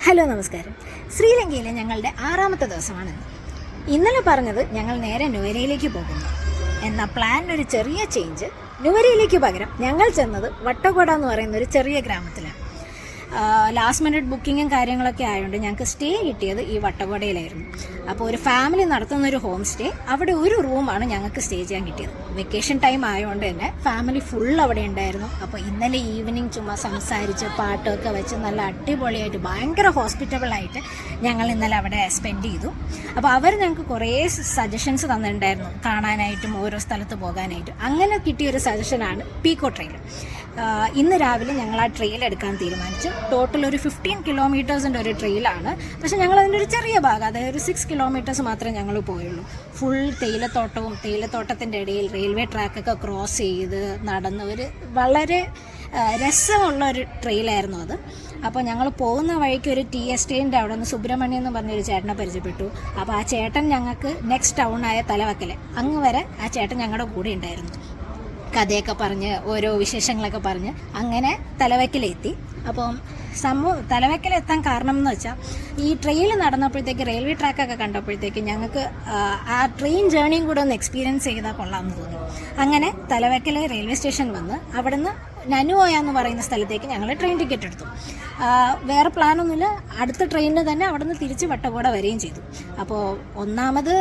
Hello നമസ്കാരം. ശ്രീലങ്കയിലെ ഞങ്ങളുടെ 6ാമത്തെ ദിവസമാണിന്ന്. ഇന്നലെ പറഞ്ഞത് ഞങ്ങൾ നേരെ നുവരയിലേക്ക് പോകുന്നു. എന്നാൽ പ്ലാനിനൊരു ചെറിയ ചേഞ്ച്. നുവരയിലേക്ക് പകരം ഞങ്ങൾ ചെന്നത് വട്ടകോട എന്ന് പറയുന്ന ഒരു ചെറിയ ഗ്രാമത്തിലാണ്. ലാസ്റ്റ് മിനിറ്റ് ബുക്കിങ്ങും കാര്യങ്ങളൊക്കെ ആയതുകൊണ്ട് ഞങ്ങൾക്ക് സ്റ്റേ കിട്ടിയത് ഈ വട്ടകോടയിലായിരുന്നു. അപ്പോൾ ഒരു ഫാമിലി നടത്തുന്നൊരു ഹോം സ്റ്റേ, അവിടെ ഒരു റൂമാണ് ഞങ്ങൾക്ക് സ്റ്റേ ചെയ്യാൻ കിട്ടിയത്. വെക്കേഷൻ ടൈം ആയതുകൊണ്ട് തന്നെ ഫാമിലി ഫുൾ അവിടെ ഉണ്ടായിരുന്നു. അപ്പോൾ ഇന്നലെ ഈവനിങ് ചുമ്മാ സംസാരിച്ച് പാട്ടൊക്കെ വെച്ച് നല്ല അടിപൊളിയായിട്ട് ഭയങ്കര ഹോസ്പിറ്റബിളായിട്ട് ഞങ്ങൾ ഇന്നലെ അവിടെ സ്പെൻഡ് ചെയ്തു. അപ്പോൾ അവർ ഞങ്ങൾക്ക് കുറേ സജഷൻസ് തന്നിട്ടുണ്ടായിരുന്നു കാണാനായിട്ടും ഓരോ സ്ഥലത്ത് പോകാനായിട്ടും. അങ്ങനെ കിട്ടിയൊരു സജഷനാണ് പീക്കോ ട്രെയിൽ. ഇന്ന് രാവിലെ ഞങ്ങൾ ആ ട്രെയിൽ എടുക്കാൻ തീരുമാനിച്ചു. ടോട്ടൽ ഒരു 15 കിലോമീറ്റേഴ്സിൻ്റെ ഒരു ട്രെയിലാണ്. പക്ഷേ ഞങ്ങൾ അതിൻ്റെ ഒരു ചെറിയ ഭാഗം, അതായത് ഒരു 6 കിലോമീറ്റേഴ്സ് മാത്രമേ ഞങ്ങൾ പോയുള്ളൂ. ഫുൾ തേയിലത്തോട്ടവും തേയിലത്തോട്ടത്തിൻ്റെ ഇടയിൽ റെയിൽവേ ട്രാക്കൊക്കെ ക്രോസ് ചെയ്ത് നടന്ന് ഒരു വളരെ രസമുള്ള ഒരു ട്രെയിലായിരുന്നു അത്. അപ്പോൾ ഞങ്ങൾ പോകുന്ന വഴിക്ക് ഒരു ടി എസ്റ്റേറ്റിൻ്റെ അവിടെ നിന്ന് സുബ്രഹ്മണ്യം എന്ന് പറഞ്ഞൊരു ചേട്ടനെ പരിചയപ്പെട്ടു. അപ്പോൾ ആ ചേട്ടൻ ഞങ്ങൾക്ക് നെക്സ്റ്റ് ടൗണായ തലവക്കൽ അങ്ങ് വരെ ആ ചേട്ടൻ ഞങ്ങളുടെ കൂടെ ഉണ്ടായിരുന്നു. കഥയൊക്കെ പറഞ്ഞ് ഓരോ വിശേഷങ്ങളൊക്കെ പറഞ്ഞ് അങ്ങനെ തലവക്കലെത്തി. അപ്പം തലവക്കലെത്താൻ കാരണം എന്ന് വെച്ചാൽ ഈ ട്രെയിൽ നടന്നപ്പോഴത്തേക്ക് റെയിൽവേ ട്രാക്കൊക്കെ കണ്ടപ്പോഴത്തേക്ക് ഞങ്ങൾക്ക് ആ ട്രെയിൻ ജേർണിയും കൂടെ ഒന്ന് എക്സ്പീരിയൻസ് ചെയ്താൽ കൊള്ളാമെന്ന് തോന്നി. അങ്ങനെ തലവക്കൽ റെയിൽവേ സ്റ്റേഷൻ വന്ന് അവിടുന്ന് നനുവോയ എന്ന് പറയുന്ന സ്ഥലത്തേക്ക് ഞങ്ങൾ ട്രെയിൻ ടിക്കറ്റ് എടുത്തു. വേറെ പ്ലാനൊന്നുമില്ല, അടുത്ത ട്രെയിനിന് തന്നെ അവിടുന്ന് തിരിച്ച് വട്ടകോട വരികയും ചെയ്തു. അപ്പോൾ ഒന്നാമത്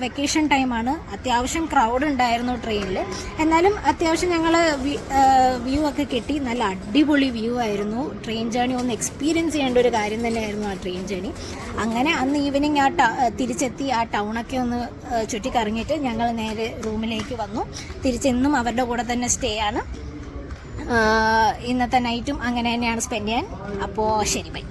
വെക്കേഷൻ ടൈമാണ്, അത്യാവശ്യം ക്രൗഡ് ഉണ്ടായിരുന്നു ട്രെയിനിൽ. എന്നാലും അത്യാവശ്യം ഞങ്ങൾ വ്യൂ ഒക്കെ കിട്ടി. നല്ല അടിപൊളി വ്യൂ ആയിരുന്നു. ട്രെയിൻ ജേർണി ഒന്ന് എക്സ്പീരിയൻസ് ചെയ്യേണ്ട ഒരു കാര്യം തന്നെയായിരുന്നു ആ ട്രെയിൻ ജേർണി. അങ്ങനെ അന്ന് ഈവനിങ് തിരിച്ചെത്തി ആ ടൗണൊക്കെ ഒന്ന് ചുറ്റിക്കറങ്ങിയിട്ട് ഞങ്ങൾ നേരെ റൂമിലേക്ക് വന്നു. തിരിച്ചെന്നും അവരുടെ കൂടെ തന്നെ സ്റ്റേ ആണ്. ഇന്നത്തെ നൈറ്റും അങ്ങനെ തന്നെയാണ് സ്പെൻഡ് ചെയ്യാൻ. അപ്പോൾ ശരി, ബൈ.